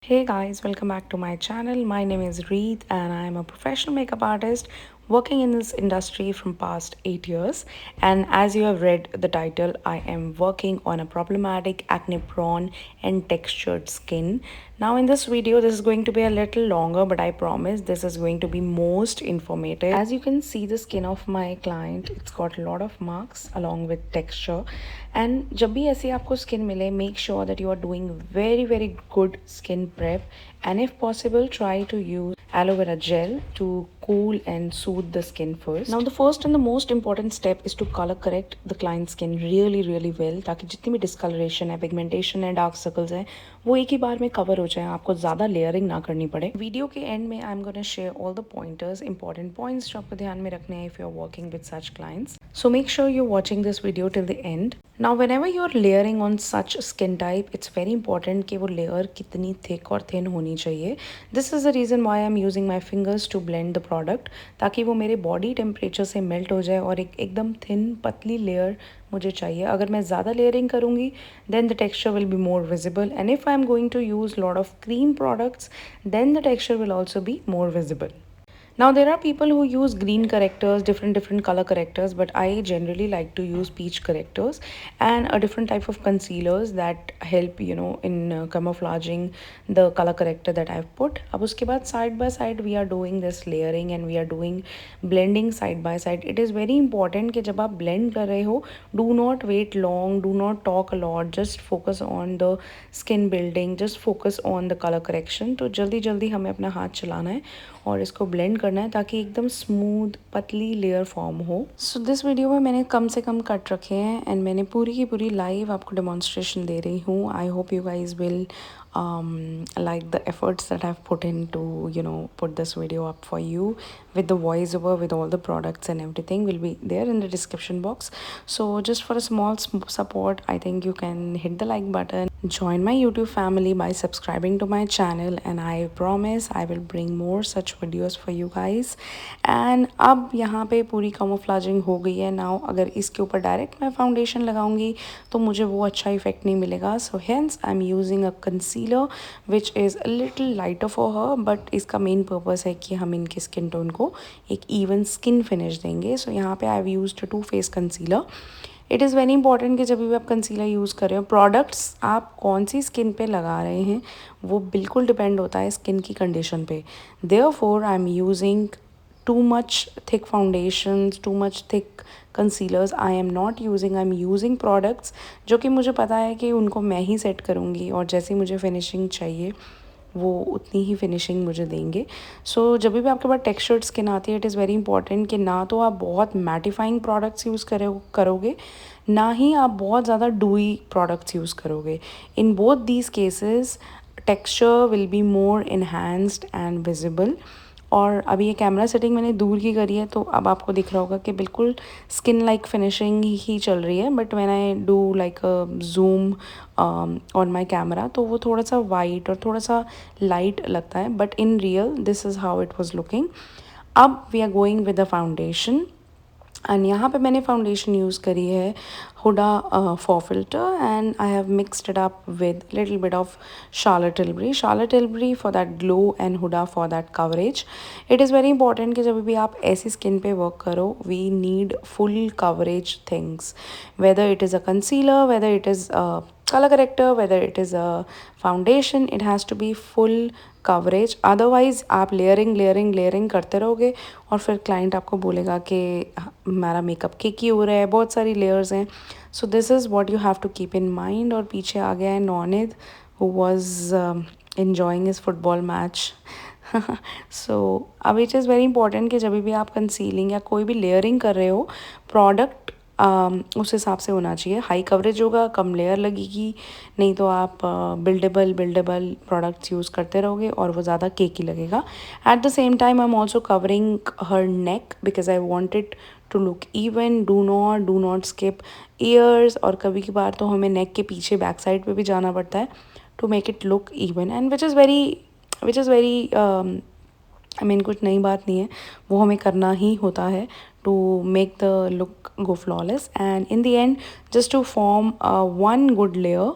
Hey guys, welcome back to my channel. My name is Reed and I am a professional makeup artist working in this industry from past 8 years. And as you have read the title, I am working on a problematic acne prone and textured skin. Now in this video, this is going to be a little longer, but I promise this is going to be most informative. As you can see the skin of my client, it's got a lot of marks along with texture. And जब भी ऐसी आपको skin मिले, make sure that you are doing very good skin prep, and if possible try to use aloe vera gel to cool and soothe the skin first. Now the first and the most important step is to color correct the client's skin really well, ताकि जितनी भी discoloration है, pigmentation है, dark circles है, वो एक ही बार में cover हो जाए, आपको ज़्यादा layering ना करनी पड़े. वीडियो के end में I'm gonna share all the pointers, important points जो आपको ध्यान में रखने हैं if you're working with such clients. So make sure you're watching this video till the end. Now whenever you're layering on such skin type, it's very important कि वो layer कितनी thick और thin होनी चाहिए. This is the reason why I'm using my fingers to blend the product, ताकि वो मेरे body temperature से melt हो जाए और एकदम thin पतली layer मुझे चाहिए. अगर मैं ज़्यादा layering करूँगी, then the texture will be more visible, and if I'm going to use lot of cream products, then the texture will also be more visible. Now there are people who use green correctors, different color correctors, but I generally like to use peach correctors and a different type of concealers that help in camouflaging the color corrector that I've put. अब उसके बाद side by side we are doing this layering and we are doing blending side by side. It is very important कि जब आप blend कर रहे हो, do not wait long, do not talk a lot, just focus on the skin building, just focus on the color correction. तो जल्दी हमें अपना हाथ चलाना है और इसको ब्लेंड करना है ताकि एकदम स्मूथ पतली लेयर फॉर्म हो. सो दिस वीडियो में मैंने कम से कम कट रखे हैं एंड मैंने पूरी की पूरी लाइव आपको डेमोन्स्ट्रेशन दे रही हूँ. I hope you guys will like the efforts that I've put in to put this video up for you with the voiceover, with all the products and everything will be there in the description box. So just for a small support, I think you can hit the like button, join my YouTube family by subscribing to my channel, and I promise I will bring more such videos for you guys. And अब यहाँ पे पूरी camouflaging हो गई है. Now अगर इसके ऊपर डायरेक्ट मैं फाउंडेशन लगाऊंगी तो मुझे वो अच्छा इफेक्ट नहीं मिलेगा. So hence I'm using a concealer which is a little lighter for her, but इसका मेन पर्पस है कि हम इनके स्किन टोन को एक इवन स्किन फिनिश देंगे. सो यहाँ पे I've used a 2-face concealer. It is very important कि जब भी आप कंसीलर यूज़ कर रहे हो, प्रोडक्ट्स आप कौन सी स्किन पे लगा रहे हैं वो बिल्कुल डिपेंड होता है स्किन की कंडीशन पे. Therefore I am using too much thick foundations, too much thick concealers. I am not using, I am using products जो कि मुझे पता है कि उनको मैं ही सेट करूँगी और जैसे मुझे फिनिशिंग चाहिए वो उतनी ही फिनिशिंग मुझे देंगे. सो जब भी आपके पास टेक्सचर्ड स्किन आती है, इट इज़ वेरी इंपॉर्टेंट कि ना तो आप बहुत मैटिफाइंग प्रोडक्ट्स यूज़ करोगे, ना ही आप बहुत ज़्यादा डूई प्रोडक्ट्स यूज़ करोगे. In both these cases texture will be more enhanced and visible. और अभी ये कैमरा सेटिंग मैंने दूर की करी है तो अब आपको दिख रहा होगा कि बिल्कुल स्किन लाइक फिनिशिंग ही चल रही है. But when I do like zoom on my camera तो वो थोड़ा सा वाइट और थोड़ा सा लाइट लगता है, but in real this is how it was looking. अब we are going with the foundation and यहाँ पे मैंने फाउंडेशन यूज़ करी है Huda for filter, and I have mixed it up with little bit of Charlotte Tilbury for that glow and Huda for that coverage. It is very important कि जब भी आप ऐसी स्किन पे वर्क करो, we need full coverage things, whether it is a concealer, whether it is color corrector, whether it is a foundation, it has to be full coverage. otherwise आप layering करते रहोगे और फिर क्लाइंट आपको बोलेगा कि हमारा मेकअप केकी हो रहा है, बहुत सारी लेयर्स हैं. So this is what you have to keep in mind. और पीछे आ गया है नॉनिद who was enjoying his football match. So अब इट इज़ वेरी इंपॉर्टेंट कि जब भी आप कंसीलिंग या कोई भी लेयरिंग कर रहे हो, प्रोडक्ट उस हिसाब से होना चाहिए. हाई कवरेज होगा, कम लेयर लगेगी, नहीं तो आप बिल्डेबल प्रोडक्ट्स यूज़ करते रहोगे और वो ज़्यादा केकी लगेगा. At the same time I am also covering her neck because I want it to look even. Do not skip ears, और कभी कभार तो हमें नेक के पीछे बैक साइड पे भी जाना पड़ता है to make it look even, and which is very I mean कुछ नई बात नहीं है, वो हमें करना ही होता है to make the look go flawless. And in the end, just to form one good layer,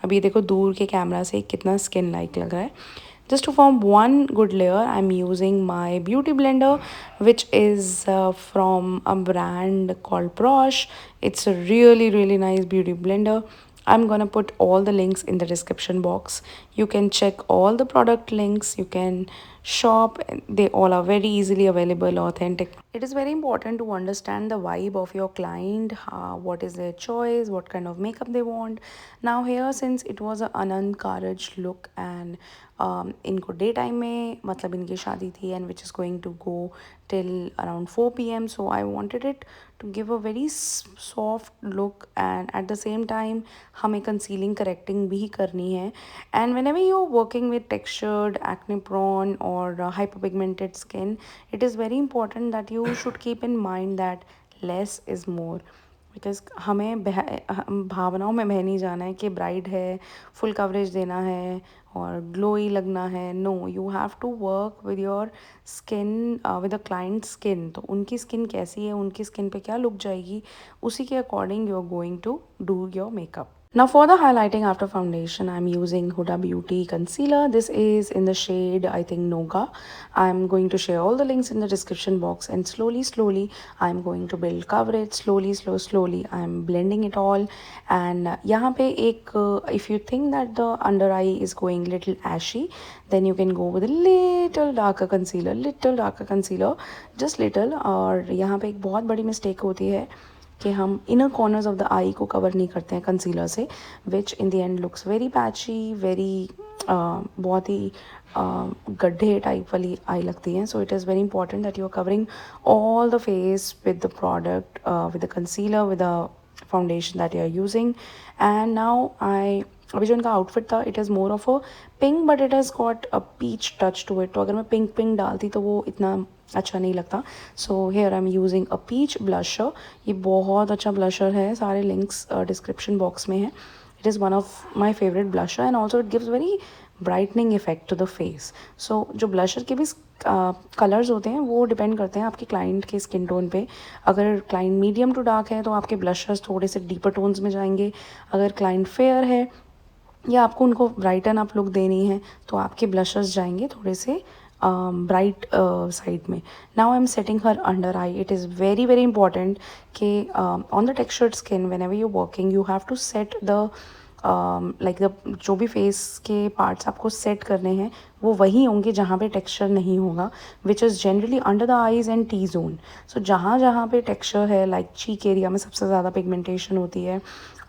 अभी देखो दूर के कैमरा से कितना स्किन लाइक लग रहा है. Just to form one good layer, I'm using my beauty blender, which is from a brand called Brosh. It's a really, really nice beauty blender. I'm gonna put all the links in the description box. You can check all the product links. You can shop. They all are very easily available, authentic. It is very important to understand the vibe of your client, what is their choice, what kind of makeup they want. Now here, since it was an Anand Karaj look and इनको day time में मतलब इनकी शादी थी and which is going to go till around 4 p.m. So I wanted it to give a very soft look and at the same time हमें concealing correcting भी करनी है. And whenever you're working with textured acne prone or hyperpigmented skin, it is very important that you should keep in mind that less is more. Because हमें भावनाओं में बह नहीं जाना है कि ब्राइड है, फुल कवरेज देना है और ग्लोई लगना है. No, you have to work with your skin, with a client skin. तो उनकी स्किन कैसी है, उनकी स्किन पे क्या लुक जाएगी, उसी के according you are going to do your makeup. Now for the highlighting after foundation, I'm using Huda Beauty concealer. This is in the shade, I think, Noga. I'm going to share all the links in the description box, and slowly I'm going to build coverage. Slowly I'm blending it all. And यहाँ पे एक if you think that the under eye is going little ashy, then you can go with a little darker concealer, just little. और यहाँ पे एक बहुत बड़ी mistake होती है कि हम inner corners of the eye को कवर नहीं करते हैं कंसीलर से, which in the end looks very patchy, very बहुत ही गड्ढे टाइप वाली आई लगती हैं. So it is very important that you are covering all the face with the product, with the concealer, with the foundation that you are using. And now अभी जो इनका outfit था, it is more of a pink but it has got a peach touch to it. तो अगर मैं pink डालती तो वो इतना अच्छा नहीं लगता. So here I am using a peach blusher. ये बहुत अच्छा ब्लशर है, सारे लिंक्स डिस्क्रिप्शन बॉक्स में है. It is one of my favourite blusher and also it gives very brightening effect to the face. So जो ब्लशर के भी कलर्स होते हैं वो डिपेंड करते हैं आपके क्लाइंट के स्किन टोन पे. अगर क्लाइंट मीडियम टू डार्क है तो आपके ब्लशर्स थोड़े से डीपर टोन्स में जाएंगे. अगर क्लाइंट फेयर है या आपको उनको ब्राइटन अप लुक देनी है तो आपके ब्लशर्स जाएंगे थोड़े से ब्राइट साइड में. Now I am setting her under eye. It is very important कि on the textured skin whenever you working you have to set the like the जो भी फेस के पार्ट्स आपको set करने हैं वो वही होंगे जहाँ पे टेक्सचर नहीं होगा, which is generally under the eyes and T zone. So जहाँ पे टेक्सचर है, लाइक चीक एरिया में सबसे ज़्यादा पिगमेंटेशन होती है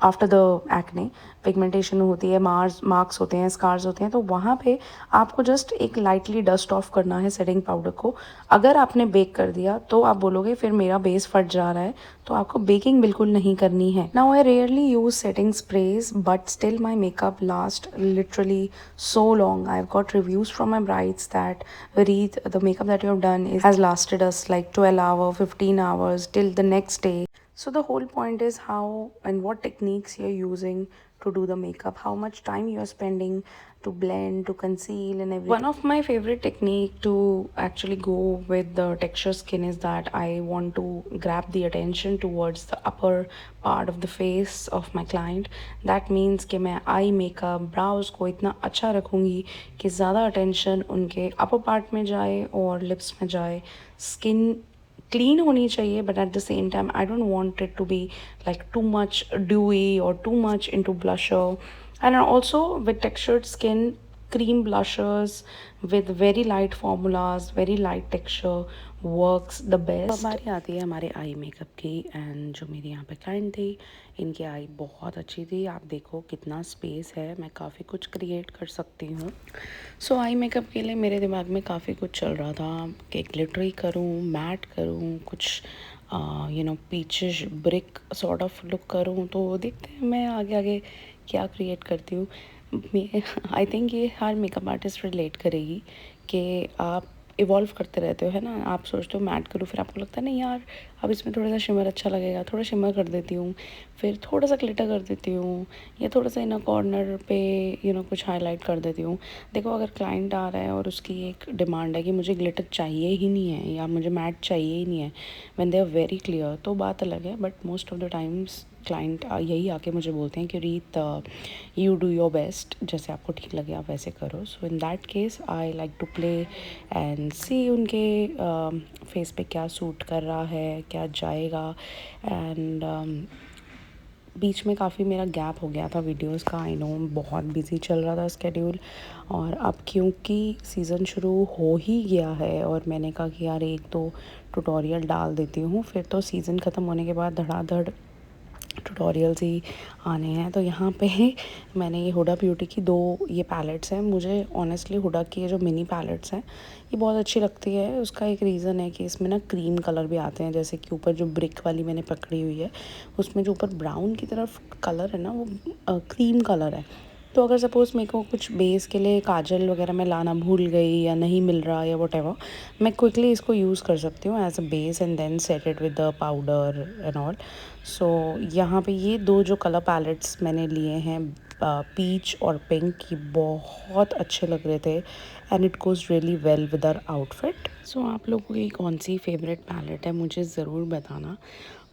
आफ्टर द एक्ने, पिगमेंटेशन होती है, मार्क्स होते हैं, स्कार्स होते हैं. तो वहाँ पे आपको जस्ट एक लाइटली डस्ट ऑफ करना है सेटिंग पाउडर को. अगर आपने बेक कर दिया तो आप बोलोगे फिर मेरा बेस फट जा रहा है, तो आपको बेकिंग बिल्कुल नहीं करनी है. Now I rarely use setting sprays but still my makeup last literally so long. I have got reviews from my brides that Reet, the makeup that you have done has lasted us like 12 hours, 15 hours till the next day. So the whole point is how and what techniques you're using to do the makeup, how much time you're spending to blend, to conceal and everything. One of my favorite technique to actually go with the texture skin is that I want to grab the attention towards the upper part of the face of my client. That means कि मैं eye makeup, brows को इतना अच्छा रखूँगी कि ज़्यादा attention उनके upper part में जाए और lips में जाए. Skin clean होनी चाहिए, but at the same time I don't want it to be like too much dewy or too much into blusher. And also with textured skin, cream blushers with very light formulas, very light texture works the best. अब बारी आती है हमारे eye makeup की. And जो मेरी यहाँ पे क्लाइंट थी, इनकी आई बहुत अच्छी थी. आप देखो कितना स्पेस है, मैं काफ़ी कुछ क्रिएट कर सकती हूँ. सो आई मेकअप के लिए मेरे दिमाग में काफ़ी कुछ चल रहा था कि ग्लिटरी करूँ, मैट करूँ, कुछ peachish brick sort of look करूँ. तो देखते हैं मैं आगे आगे क्या क्रिएट करती हूँ. आई थिंक ये हर मेकअप आर्टिस्ट रिलेट करेगी कि आप इवॉल्व करते रहते हो, है ना. आप सोचते हो मैट करूँ, फिर आपको लगता है नहीं यार अब इसमें थोड़ा सा शिमर अच्छा लगेगा, थोड़ा शिमर कर देती हूँ, फिर थोड़ा सा ग्लिटर कर देती हूँ, या थोड़ा सा इनर कॉर्नर पे कुछ हाईलाइट कर देती हूँ. देखो अगर क्लाइंट आ रहा है और उसकी एक डिमांड है कि मुझे ग्लिटर चाहिए ही नहीं है या मुझे मैट चाहिए ही नहीं है, when they are very clear, तो बात अलग है. But most of the times client यही आके मुझे बोलते हैं कि रीत, यू डू योर बेस्ट, जैसे आपको ठीक लगे आप वैसे करो. So in that case I like to play and see उनके फेस पे क्या सूट कर रहा है, क्या जाएगा. एंड बीच में काफ़ी मेरा गैप हो गया था वीडियोस का. आई नो बहुत बिजी चल रहा था स्केड्यूल, और अब क्योंकि सीज़न शुरू हो ही गया है और मैंने कहा कि यार एक दो ट्यूटोरियल डाल देती हूँ, फिर तो सीज़न ख़त्म होने के बाद धड़ाधड़ ट्यूटोरियल्स ही आने हैं. तो यहाँ पे मैंने ये हुडा ब्यूटी की दो ये पैलेट्स हैं. मुझे ऑनेस्टली हुडा की ये जो मिनी पैलेट्स हैं ये बहुत अच्छी लगती है. उसका एक रीज़न है कि इसमें ना क्रीम कलर भी आते हैं, जैसे कि ऊपर जो ब्रिक वाली मैंने पकड़ी हुई है उसमें जो ऊपर ब्राउन की तरफ कलर है ना वो क्रीम कलर है. तो अगर सपोज़ मेरे को कुछ बेस के लिए काजल वगैरह मैं लाना भूल गई या नहीं मिल रहा या वॉटेवर, मैं क्विकली इसको यूज़ कर सकती हूँ as a base and then set it with the powder and all. So यहाँ पे ये दो जो कलर पैलेट्स मैंने लिए हैं पीच और पिंक, की बहुत अच्छे लग रहे थे and it goes really well with our outfit. So आप लोगों की कौन सी फेवरेट पैलेट है मुझे ज़रूर बताना.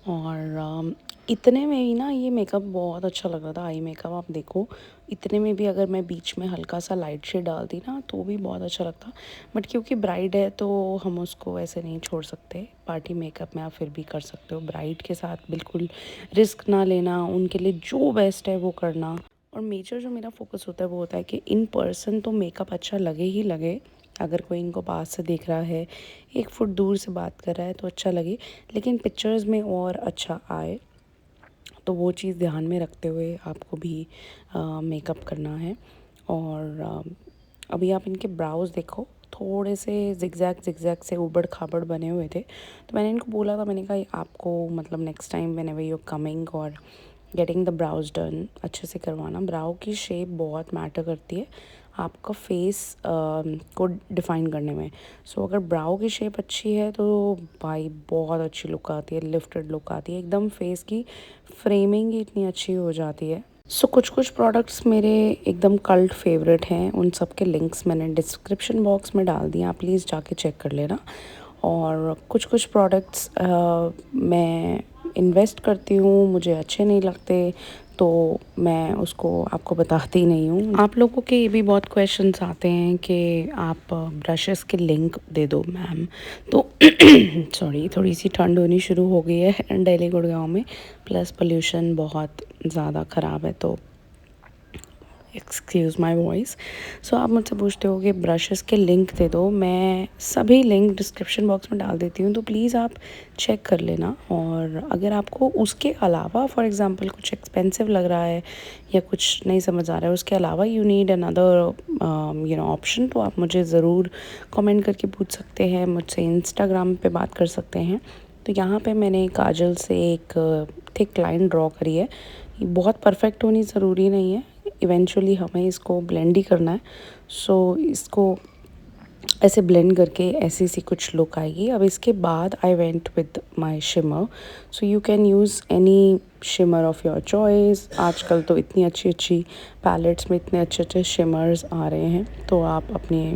और इतने में ही ना ये मेकअप बहुत अच्छा लग रहा था. आई मेकअप आप देखो, इतने में भी अगर मैं बीच में हल्का सा लाइट शेड डालती ना तो भी बहुत अच्छा लगता. बट क्योंकि ब्राइड है तो हम उसको ऐसे नहीं छोड़ सकते. पार्टी मेकअप में आप फिर भी कर सकते हो. ब्राइड के साथ बिल्कुल रिस्क ना लेना, उनके लिए जो बेस्ट है वो करना. और मेजर जो मेरा फोकस होता है वो होता है कि इन पर्सन तो मेकअप अच्छा लगे ही लगे. अगर कोई इनको पास से देख रहा है, 1 फुट दूर से बात कर रहा है तो अच्छा लगे, लेकिन पिक्चर्स में और अच्छा आए. तो वो चीज़ ध्यान में रखते हुए आपको भी मेकअप करना है. और अभी आप इनके ब्राउज़ देखो, थोड़े से जिगजैग जिगजैग से उबड़ खाबड़ बने हुए थे. तो मैंने इनको बोला था, मैंने कहा आपको मतलब next time whenever you are coming और गेटिंग द ब्राउज डन अच्छे से करवाना. ब्राउ की शेप बहुत मैटर करती है आपका फेस को डिफ़ाइन करने में. सो अगर ब्राउ की शेप अच्छी है तो भाई बहुत अच्छी लुक आती है, लिफ्टेड लुक आती है एकदम. फेस की फ्रेमिंग ही इतनी अच्छी हो जाती है. सो कुछ कुछ प्रोडक्ट्स मेरे एकदम कल्ट फेवरेट हैं. उन सब के लिंक्स मैंने डिस्क्रिप्शन बॉक्स में डाल दिए, आप प्लीज़ जाके चेक कर लेना. और कुछ कुछ प्रोडक्ट्स मैं इन्वेस्ट करती हूँ, मुझे अच्छे नहीं लगते तो मैं उसको आपको बताती नहीं हूँ. आप लोगों के ये भी बहुत क्वेश्चंस आते हैं कि आप ब्रशेस के लिंक दे दो मैम. तो सॉरी, थोड़ी सी ठंड होनी शुरू हो गई है दिल्ली गुड़गांव में, प्लस पोल्यूशन बहुत ज़्यादा ख़राब है, तो एक्सक्यूज़ माई वॉइस. सो आप मुझसे पूछते हो कि ब्रशेस के लिंक दे दो. मैं सभी लिंक डिस्क्रिप्शन बॉक्स में डाल देती हूँ, तो प्लीज़ आप चेक कर लेना. और अगर आपको उसके अलावा फॉर एग्ज़ाम्पल कुछ एक्सपेंसिव लग रहा है या कुछ नहीं समझ आ रहा है, उसके अलावा यू नीड अनदर ऑप्शन, तो आप मुझे ज़रूर कमेंट करके पूछ सकते हैं, मुझसे इंस्टाग्राम पे बात कर सकते हैं. तो यहाँ पे मैंने काजल से एक थिक लाइन ड्रॉ करी है. ये बहुत परफेक्ट होनी ज़रूरी नहीं है, इवेंचुअली हमें इसको ब्लेंड ही करना है. सो इसको ऐसे ब्लेंड करके ऐसी सी कुछ लुक आएगी. अब इसके बाद I went with my shimmer. So you can use any shimmer of your choice. आजकल तो इतनी अच्छी अच्छी पैलेट्स में इतने अच्छे अच्छे शिमर्स आ रहे हैं, तो आप अपने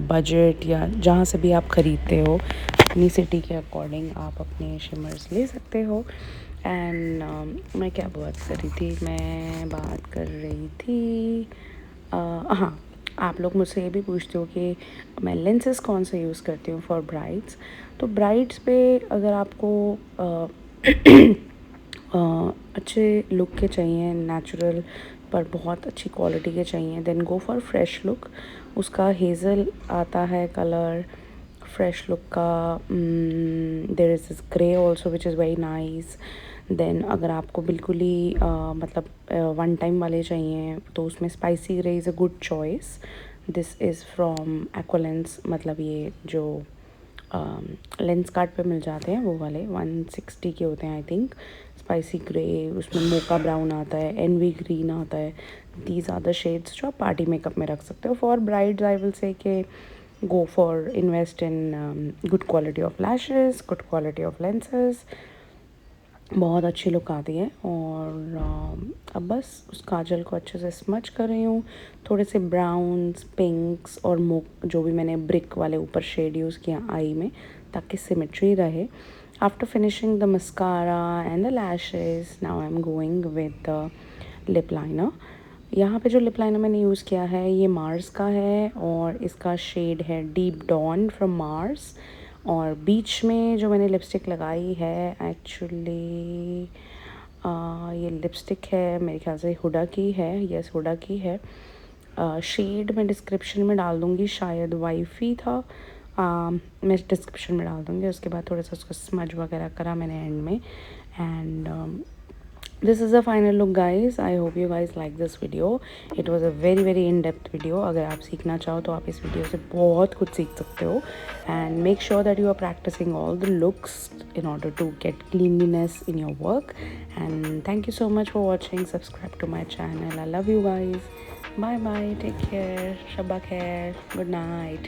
बजट या जहाँ से भी आप ख़रीदते हो अपनी सिटी के अकॉर्डिंग आप अपने शिमर्स ले सकते हो. एंड मैं क्या बात कर रही थी, मैं बात कर रही थी हाँ, आप लोग मुझसे ये भी पूछते हो कि मैं लेंसेज कौन से यूज़ करती हूँ फॉर ब्राइड्स. तो ब्राइड्स पे अगर आपको अच्छे लुक के चाहिए, नेचुरल पर बहुत अच्छी क्वालिटी के चाहिए, then go for fresh look. उसका हेज़ल आता है कलर फ्रेश लुक का. There is this grey also which is very nice. Then अगर आपको बिल्कुल ही मतलब वन टाइम वाले चाहिए तो उसमें spicy grey is a good choice. This is from एक्वालेंस, मतलब ये जो लेंस कार्ड पे मिल जाते हैं वो वाले 160 के होते हैं आई थिंक. स्पाइसी ग्रे, उसमें मोका ब्राउन आता है, एनवी ग्रीन आता है. दीज आर द शेड्स जो आप पार्टी मेकअप में रख सकते हो. For brides I will say कि go for invest in good quality of lashes, good quality of lenses. बहुत अच्छी लुक आती है. और अब बस उस काजल को अच्छे से स्मच कर रही हूँ. थोड़े से ब्राउन्स, पिंक्स और जो भी मैंने ब्रिक वाले ऊपर शेड यूज़ किया आई में, ताकि सिमेट्री रहे. After finishing the mascara and the lashes, now I'm going with the lip liner. यहाँ पे जो लिप लाइनर मैंने यूज़ किया है ये मार्स का है और इसका शेड है डीप डॉन फ्रॉम मार्स। और बीच में जो मैंने लिपस्टिक लगाई है एक्चुअली ये लिपस्टिक है मेरे ख्याल से हुडा की है, यस हुडा की है। शेड मैं डिस्क्रिप्शन में डाल दूँगी, शायद वाइफ़ी था। मैं डिस्क्रिप्शन में डाल दूँगी। उसके बाद थोड़ा सा उसको स्मज वगैरह करा मैंने एंड में। And this is the final look guys. I hope you guys like this video. It was a very in-depth video. अगर आप सीखना चाहो तो आप इस वीडियो से बहुत कुछ सीख सकते हो। And make sure that you are practicing all the looks in order to get cleanliness in your work. And thank you so much for watching. Subscribe to my channel. I love you guys. Bye bye. Take care. Shabba khair. Good night.